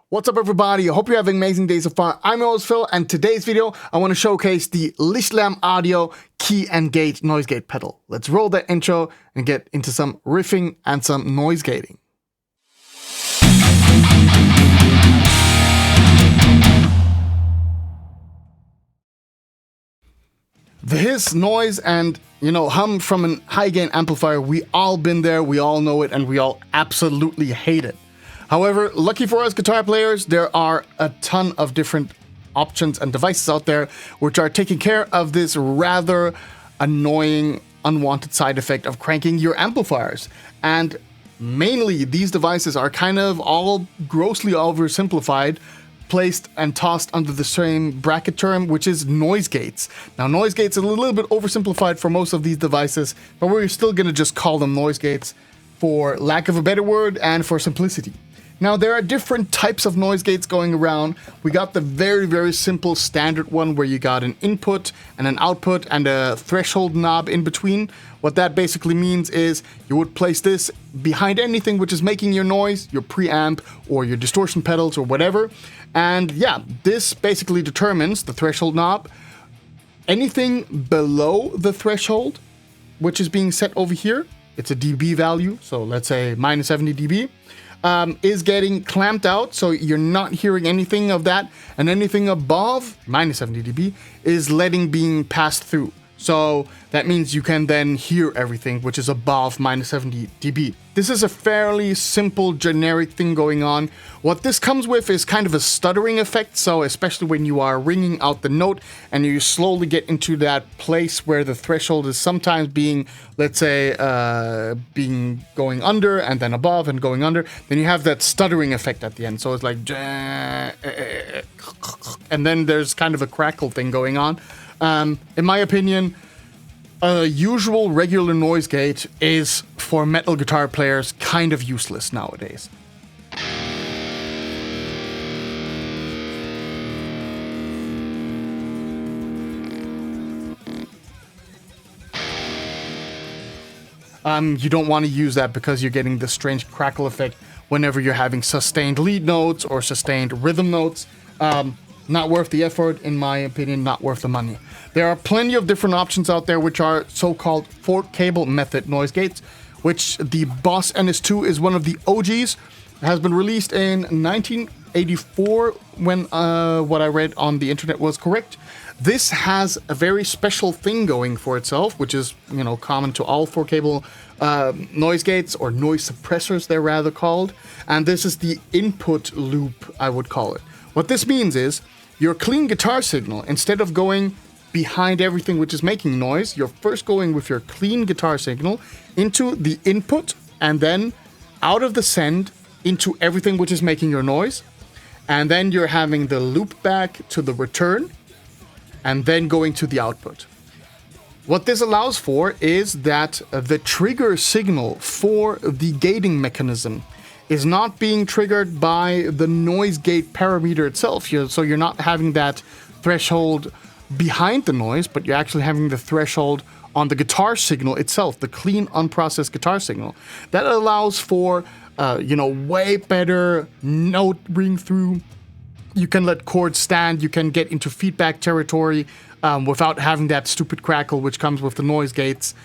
What's up, everybody? I hope you're having amazing days so far. I'm your host Phil, and today's video I want to showcase the Lichtlaerm Audio Key and Gate Noise Gate pedal. Let's roll that intro and get into some riffing and some noise gating. The hiss, noise, and hum from an high gain amplifier, we all been there, we all know it, and we all absolutely hate it. However, lucky for us guitar players, there are a ton of different options and devices out there which are taking care of this rather annoying, unwanted side effect of cranking your amplifiers. And mainly, these devices are kind of all grossly oversimplified, placed and tossed under the same bracket term, which is noise gates. Now, noise gates are a little bit oversimplified for most of these devices, but we're still going to just call them noise gates for lack of a better word and for simplicity. Now, there are different types of noise gates going around. We got the very, very simple standard one where you got an input and an output and a threshold knob in between. What that basically means is you would place this behind anything which is making your noise, your preamp or your distortion pedals or whatever. And yeah, this basically determines the threshold knob. Anything below the threshold, which is being set over here, it's a dB value, so let's say minus 70 dB. Is getting clamped out, so you're not hearing anything of that, and anything above minus 70 dB is being passed through. So that means you can then hear everything which is above minus 70 dB. This is a fairly simple generic thing going on. What this comes with is kind of a stuttering effect, so especially when you are ringing out the note and you slowly get into that place where the threshold is sometimes being, let's say, going under and then above and going under, then you have that stuttering effect at the end. So it's like, and then there's kind of a crackle thing going on. In my opinion, a usual regular noise gate is, for metal guitar players, kind of useless nowadays. You don't want to use that because you're getting this strange crackle effect whenever you're having sustained lead notes or sustained rhythm notes. Not worth the effort, in my opinion, not worth the money. There are plenty of different options out there which are so-called fork cable method noise gates, which the Boss NS2 is one of the OGs. It has been released in 1984 when what I read on the internet was correct. This has a very special thing going for itself, which is, common to all fork cable noise gates, or noise suppressors they're rather called. And this is the input loop, I would call it. What this means is your clean guitar signal, instead of going behind everything which is making noise, you're first going with your clean guitar signal into the input and then out of the send into everything which is making your noise. And then you're having the loop back to the return and then going to the output. What this allows for is that the trigger signal for the gating mechanism is not being triggered by the noise gate parameter itself. So you're not having that threshold behind the noise, but you're actually having the threshold on the guitar signal itself, the clean, unprocessed guitar signal. That allows for, way better note ring through. You can let chords stand, you can get into feedback territory without having that stupid crackle which comes with the noise gates.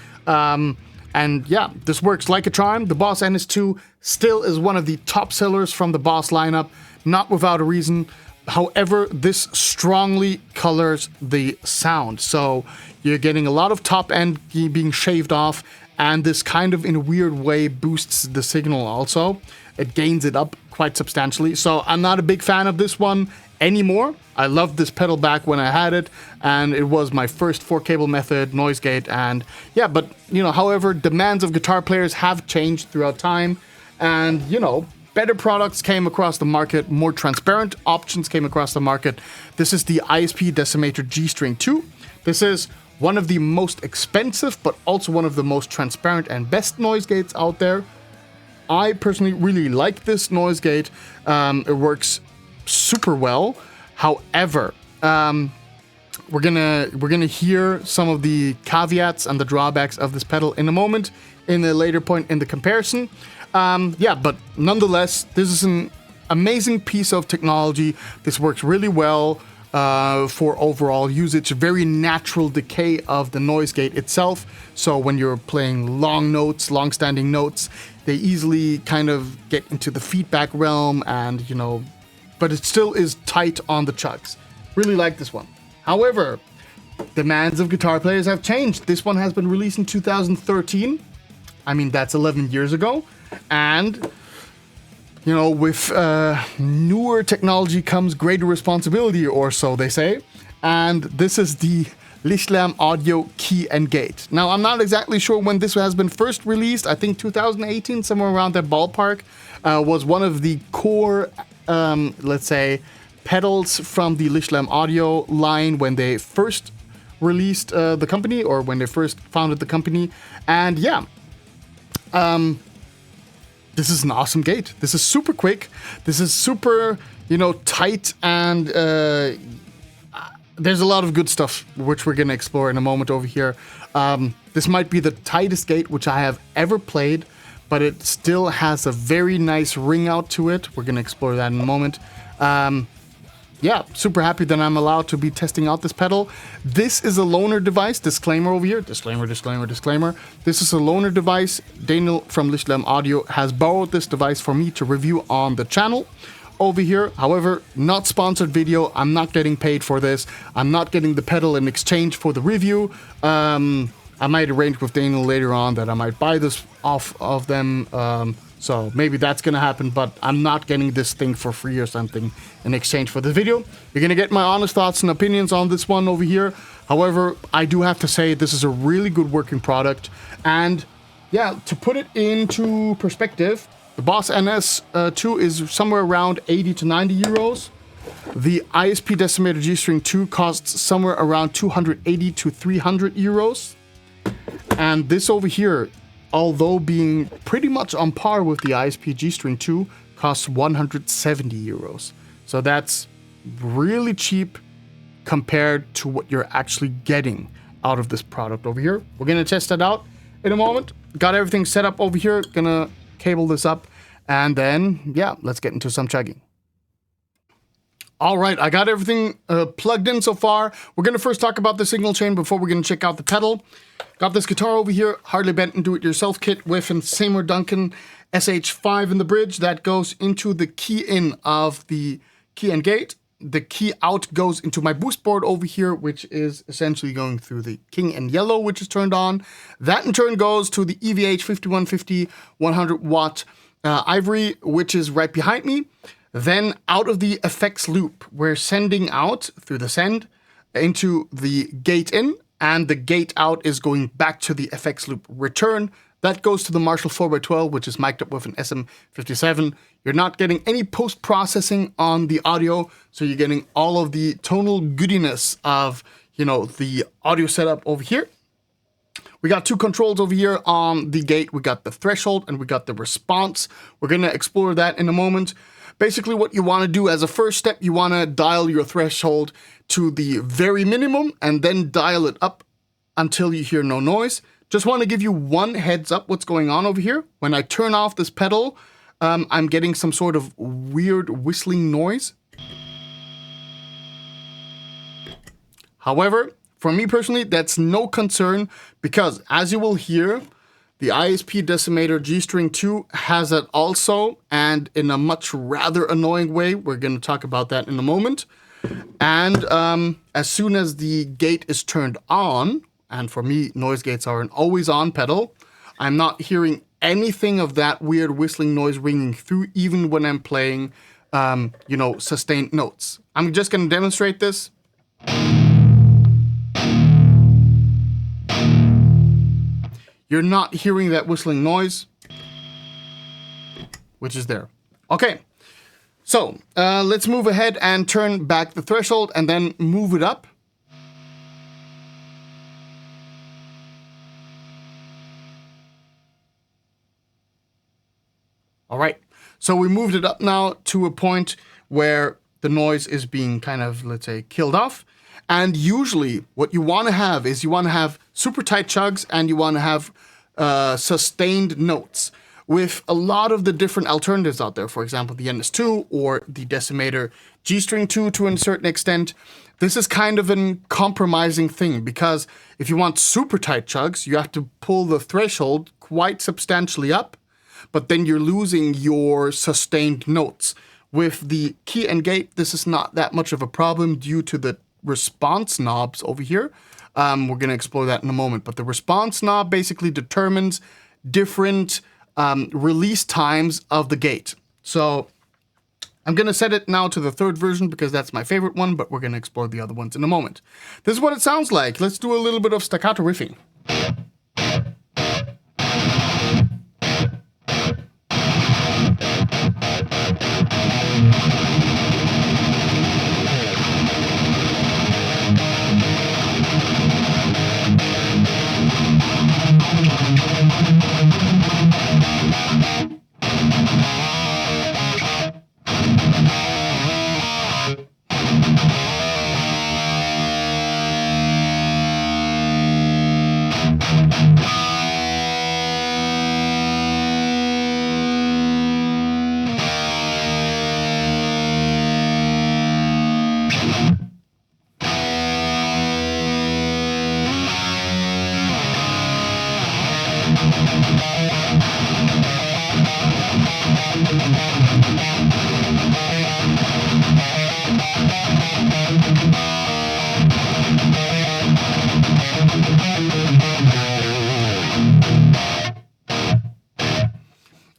And yeah, this works like a charm. The Boss NS2 still is one of the top sellers from the Boss lineup, not without a reason. However, this strongly colors the sound. So you're getting a lot of top end being shaved off, and this kind of in a weird way boosts the signal also. It gains it up quite substantially. So I'm not a big fan of this one anymore. I loved this pedal back when I had it, and it was my first fork cable method noise gate. And yeah, but however, demands of guitar players have changed throughout time, and better products came across the market, more transparent options came across the market. This is the ISP Decimator G-String II. This is one of the most expensive, but also one of the most transparent and best noise gates out there. I personally really like this noise gate. It works super well. However, we're gonna hear some of the caveats and the drawbacks of this pedal in a moment, in a later point in the comparison. Yeah, but nonetheless, this is an amazing piece of technology. This works really well for overall usage. Very natural decay of the noise gate itself. So when you're playing long notes, long-standing notes, they easily kind of get into the feedback realm, and but it still is tight on the chugs. Really like this one. However, demands of guitar players have changed. This one has been released in 2013. I mean, that's 11 years ago. And, with newer technology comes greater responsibility, or so they say. And this is the Lichtlaerm Audio Key and Gate. Now, I'm not exactly sure when this has been first released. I think 2018, somewhere around that ballpark, was one of the core, let's say, pedals from the Lichtlaerm Audio line when they first released the company, or when they first founded the company. And yeah, this is an awesome gate. This is super quick. This is super, tight, and there's a lot of good stuff which we're gonna explore in a moment over here. This might be the tightest gate which I have ever played, but it still has a very nice ring out to it. We're gonna explore that in a moment. Yeah, super happy that I'm allowed to be testing out this pedal. This is a loaner device. Disclaimer over here. Disclaimer, disclaimer, disclaimer. This is a loaner device. Daniel from Lichtlaerm Audio has borrowed this device for me to review on the channel over here. However, not sponsored video. I'm not getting paid for this. I'm not getting the pedal in exchange for the review. I might arrange with Daniel later on that I might buy this off of them. So maybe that's gonna happen, but I'm not getting this thing for free or something in exchange for the video. You're gonna get my honest thoughts and opinions on this one over here. However, I do have to say this is a really good working product. And yeah, to put it into perspective, the Boss NS2 is somewhere around 80 to 90 euros. The ISP Decimator G-String II costs somewhere around 280 to 300 euros. And this over here, although being pretty much on par with the ISP G-String II, costs 170 euros. So that's really cheap compared to what you're actually getting out of this product over here. We're gonna test that out in a moment. Got everything set up over here. Gonna cable this up, and then, yeah, let's get into some chugging. All right, I got everything plugged in so far. We're gonna first talk about the signal chain before we're gonna check out the pedal. Got this guitar over here, Harley Benton do-it-yourself kit with an Seymour Duncan SH5 in the bridge that goes into the key in of the key and gate. The key out goes into my boost board over here, which is essentially going through the king and yellow, which is turned on. That in turn goes to the EVH 5150 100 watt ivory, which is right behind me. Then out of the effects loop, we're sending out through the send into the gate in, and the gate out is going back to the effects loop return. That goes to the Marshall 4x12, which is mic'd up with an SM57. You're not getting any post-processing on the audio, so you're getting all of the tonal goodiness of, the audio setup over here. We got two controls over here on the gate. We got the threshold and we got the response. We're gonna explore that in a moment. Basically what you wanna do as a first step, you wanna dial your threshold to the very minimum and then dial it up until you hear no noise. Just wanna give you one heads up what's going on over here. When I turn off this pedal, I'm getting some sort of weird whistling noise. However, for me personally, that's no concern, because as you will hear, the ISP Decimator G-String II has that also, and in a much rather annoying way. We're going to talk about that in a moment. And as soon as the gate is turned on, and for me, noise gates are an always on pedal, I'm not hearing anything of that weird whistling noise ringing through, even when I'm playing, sustained notes. I'm just going to demonstrate this. You're not hearing that whistling noise, which is there. Okay, so let's move ahead and turn back the threshold and then move it up. All right, so we moved it up now to a point where the noise is being kind of, let's say, killed off. And usually what you want to have is you want to have super tight chugs and you want to have sustained notes. with a lot of the different alternatives out there. For example, the NS2 or the Decimator G-String II to a certain extent. This is kind of a compromising thing, because if you want super tight chugs, you have to pull the threshold quite substantially up, but then you're losing your sustained notes. With the key and gate, this is not that much of a problem due to the response knobs over here. We're going to explore that in a moment, but the response knob basically determines different release times of the gate. So I'm going to set it now to the third version because that's my favorite one, but we're going to explore the other ones in a moment. This is what it sounds like. Let's do a little bit of staccato riffing.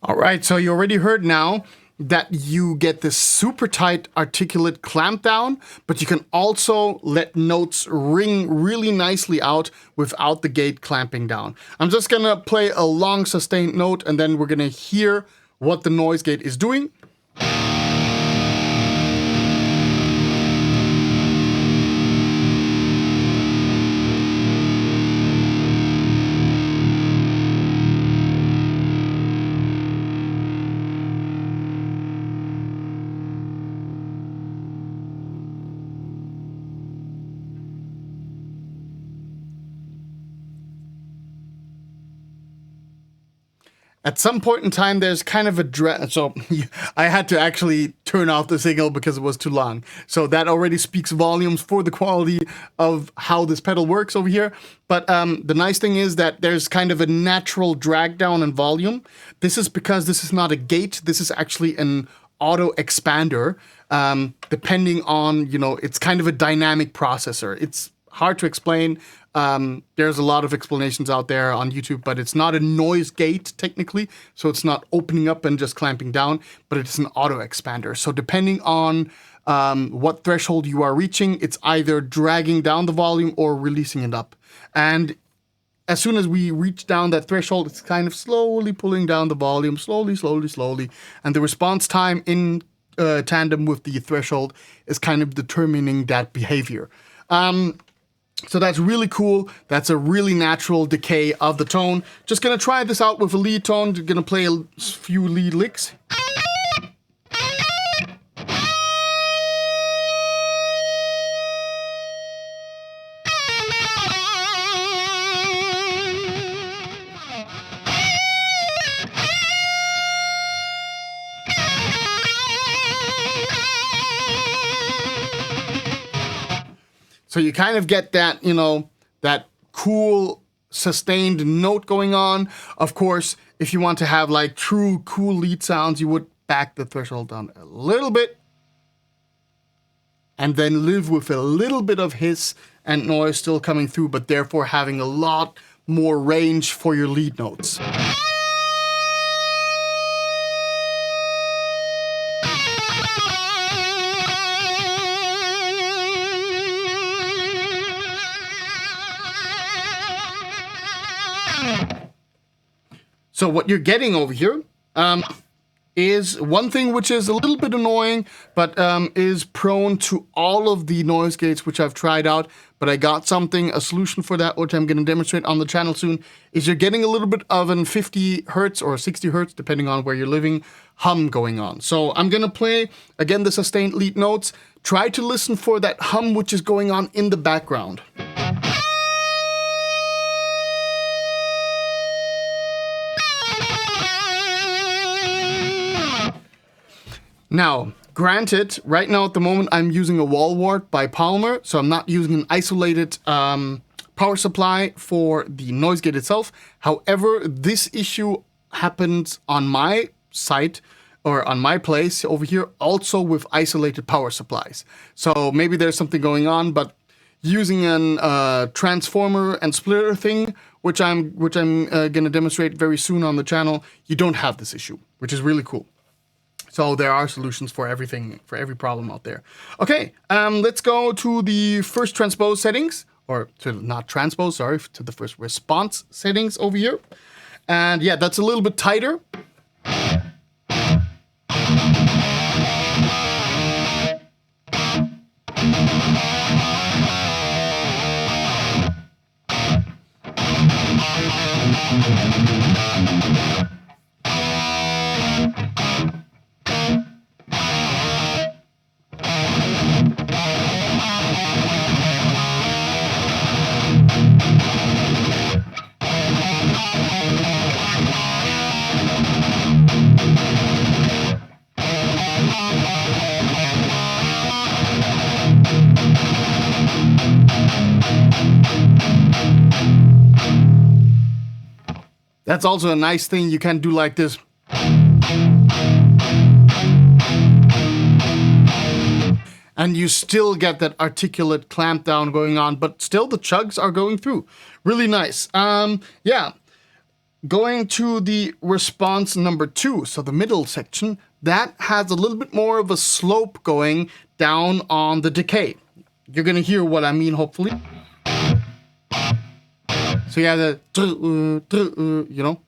All right, so you already heard now that you get this super tight articulate clamp down, but you can also let notes ring really nicely out without the gate clamping down. I'm just gonna play a long sustained note, and then we're gonna hear what the noise gate is doing. At some point in time, there's kind of a so I had to actually turn off the signal because it was too long. So that already speaks volumes for the quality of how this pedal works over here. But the nice thing is that there's kind of a natural drag down in volume. This is because this is not a gate. This is actually an auto expander. Depending on, it's kind of a dynamic processor. It's hard to explain. There's a lot of explanations out there on YouTube, but it's not a noise gate technically. So it's not opening up and just clamping down, but it's an auto expander. So depending on what threshold you are reaching, it's either dragging down the volume or releasing it up. And as soon as we reach down that threshold, it's kind of slowly pulling down the volume, slowly. And the response time in tandem with the threshold is kind of determining that behavior. So that's really cool. That's a really natural decay of the tone. Just gonna try this out with a lead tone. Gonna play a few lead licks. So you kind of get that, that cool sustained note going on. Of course, if you want to have like true cool lead sounds, you would back the threshold down a little bit and then live with a little bit of hiss and noise still coming through, but therefore having a lot more range for your lead notes. So what you're getting over here is one thing which is a little bit annoying, but is prone to all of the noise gates which I've tried out. But I got a solution for that, which I'm going to demonstrate on the channel soon, is you're getting a little bit of an 50 hertz or 60 hertz, depending on where you're living, hum going on. So I'm going to play, again, the sustained lead notes. Try to listen for that hum which is going on in the background. Now, granted, right now at the moment, I'm using a wall wart by Palmer, so I'm not using an isolated power supply for the noise gate itself. However, this issue happens on my site, or on my place over here, also with isolated power supplies. So maybe there's something going on, but using an transformer and splitter thing, which I'm gonna demonstrate very soon on the channel, you don't have this issue, which is really cool. So there are solutions for everything, for every problem out there. Okay, let's go to the first transpose settings, or to not transpose, sorry, to the first response settings over here. And yeah, that's a little bit tighter. That's also a nice thing you can do like this. And you still get that articulate clamp down going on, but still the chugs are going through. Really nice. Yeah. Going to the response number 2, so the middle section, that has a little bit more of a slope going down on the decay. You're gonna hear what I mean, hopefully. So yeah, the you know.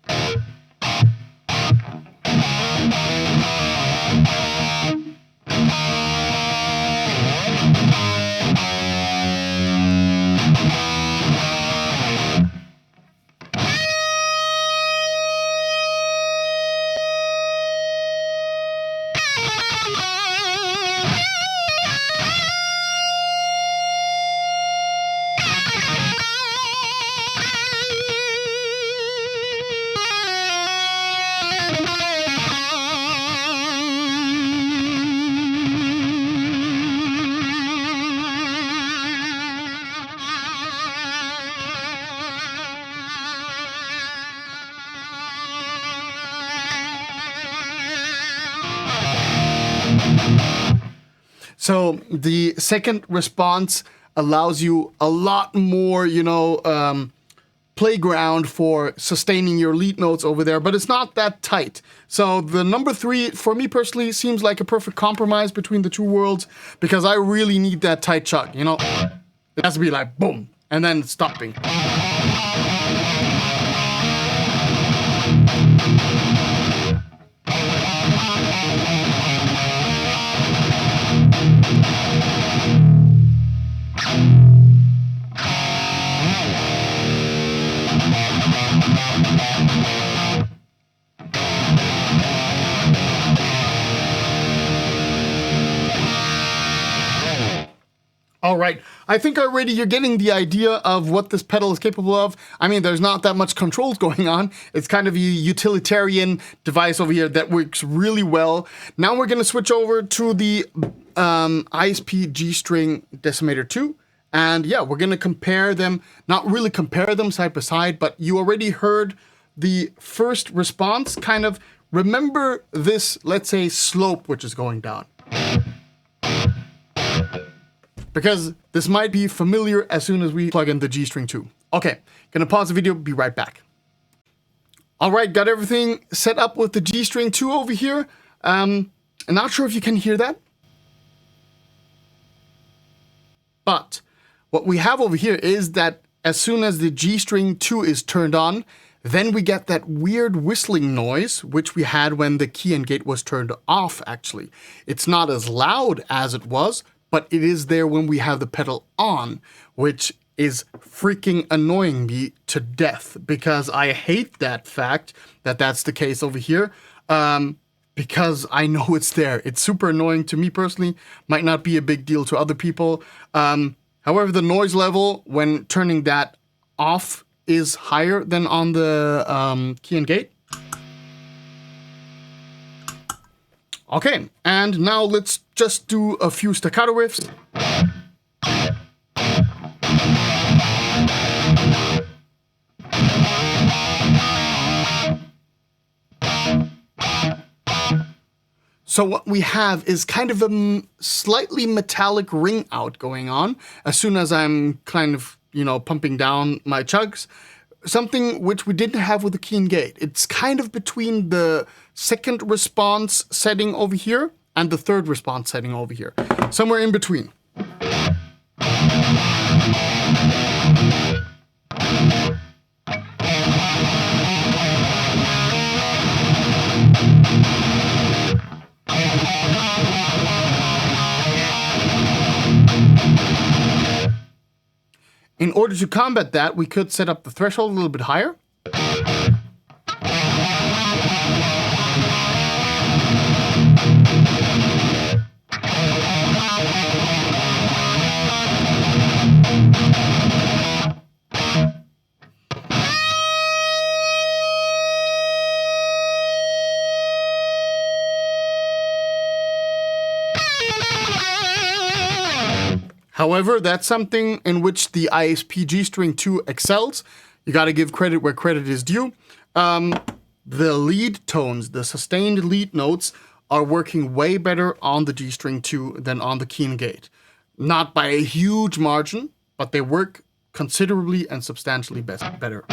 So the second response allows you a lot more, you know, playground for sustaining your lead notes over there, but it's not that tight. So the number 3, for me personally, seems like a perfect compromise between the two worlds, because I really need that tight chug, you know? It has to be like boom, and then stopping. All right, I think already you're getting the idea of what this pedal is capable of. I mean, there's not that much controls going on. It's kind of a utilitarian device over here that works really well. Now we're gonna switch over to the ISP G-String Decimator II. And yeah, we're gonna compare them, not really compare them side by side, but you already heard the first response. Kind of remember this, let's say, slope which is going down, because this might be familiar as soon as we plug in the G-String II. Okay, gonna pause the video, be right back. All right, got everything set up with the G-String II over here. I'm not sure if you can hear that, but what we have over here is that as soon as the G-String II is turned on, then we get that weird whistling noise, which we had when the key and gate was turned off, actually. It's not as loud as it was, but it is there when we have the pedal on, which is freaking annoying me to death, because I hate that fact that that's the case over here, because I know it's there. It's super annoying to me personally, might not be a big deal to other people. However, the noise level when turning that off is higher than on the key and gate. Okay, and now let's just do a few staccato riffs. So what we have is kind of a slightly metallic ring out going on as soon as I'm kind of, you know, pumping down my chugs. Something which we didn't have with the Keen Gate. It's kind of between the second response setting over here and the third response setting over here. Somewhere in between. In order to combat that, we could set up the threshold a little bit higher. However, that's something in which the ISP G-String II excels. You got to give credit where credit is due. The lead tones, the sustained lead notes, are working way better on the G-String II than on the Keen Gate. Not by a huge margin, but they work considerably and substantially better.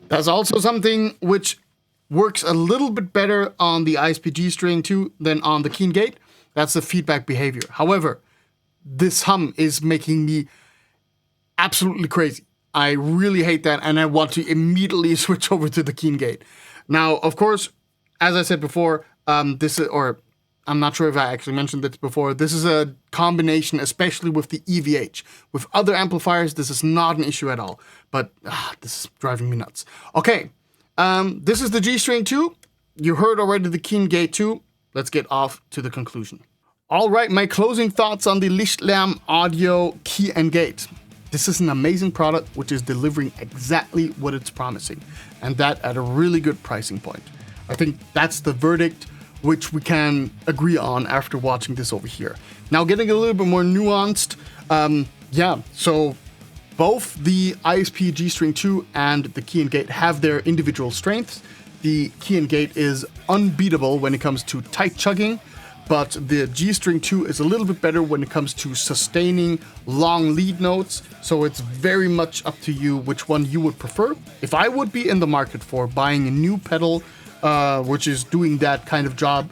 That's also something which works a little bit better on the ISP G-String II than on the Keen Gate. That's the feedback behavior. However, this hum is making me absolutely crazy. I really hate that, and I want to immediately switch over to the Keen Gate. Now, of course, as I said before, this is, or I'm not sure if I actually mentioned this before, this is a combination, especially with the EVH. With other amplifiers, this is not an issue at all. But this is driving me nuts. Okay, this is the G-String II. You heard already the Keen Gate 2. Let's get off to the conclusion. All right, my closing thoughts on the Lichtlaerm Audio Key and Gate. This is an amazing product which is delivering exactly what it's promising, and that at a really good pricing point. I think that's the verdict which we can agree on after watching this over here. Now, getting a little bit more nuanced, so both the ISP G-String II and the Key and Gate have their individual strengths. The Key and Gate is unbeatable when it comes to tight chugging, but the G-String II is a little bit better when it comes to sustaining long lead notes, so it's very much up to you which one you would prefer. If I would be in the market for buying a new pedal, which is doing that kind of job,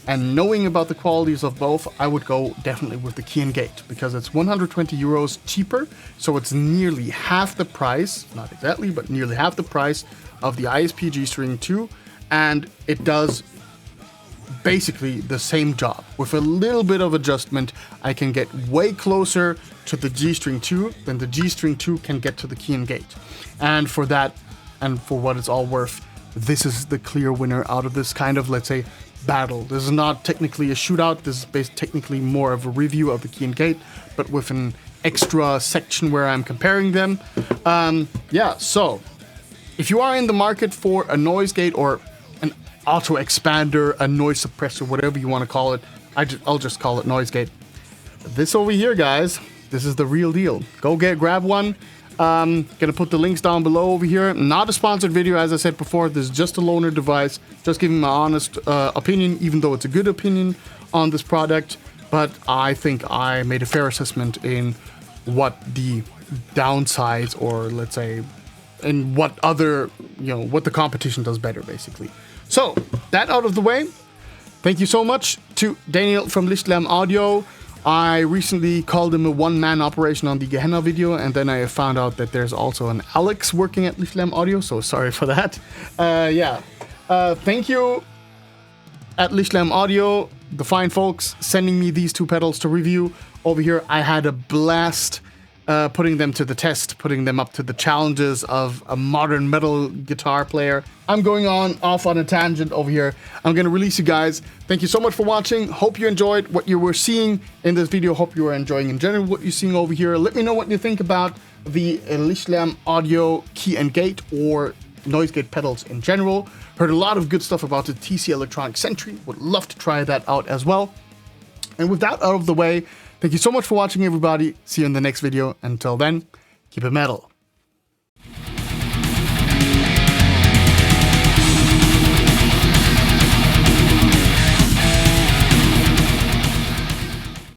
and knowing about the qualities of both, I would go definitely with the Key and Gate, because it's 120 euros cheaper, so it's nearly half the price, not exactly, but nearly half the price of the ISP G-String II, and it does basically the same job. With a little bit of adjustment, I can get way closer to the G-String II than the G-String II can get to the Key and Gate. And for that, and for what it's all worth, this is the clear winner out of this kind of, let's say, battle. This is not technically a shootout. This is technically more of a review of the Key and Gate, but with an extra section where I'm comparing them. So if you are in the market for a noise gate or an auto expander, a noise suppressor, whatever you want to call it, I'll just call it noise gate. This over here, guys, this is the real deal. Go grab one. Gonna put the links down below over here. Not a sponsored video, as I said before. This is just a loaner device. Just giving my honest opinion, even though it's a good opinion on this product. But I think I made a fair assessment in what the downsides, or let's say, and what other, what the competition does better, basically. So, that out of the way, thank you so much to Daniel from Lichtlaerm Audio. I recently called him a one-man operation on the Gehenna video, and then I found out that there's also an Alex working at Lichtlaerm Audio, so sorry for that. Thank you at Lichtlaerm Audio, the fine folks, sending me these 2 pedals to review over here. I had a blast putting them to the test, putting them up to the challenges of a modern metal guitar player. I'm going off on a tangent over here. I'm going to release you guys. Thank you so much for watching. Hope you enjoyed what you were seeing in this video. Hope you are enjoying in general what you're seeing over here. Let me know what you think about the Lichtlaerm Audio key and gate or noise gate pedals in general. Heard a lot of good stuff about the TC Electronic Sentry. Would love to try that out as well. And with that out of the way, thank you so much for watching, everybody. See you in the next video. Until then, keep it metal.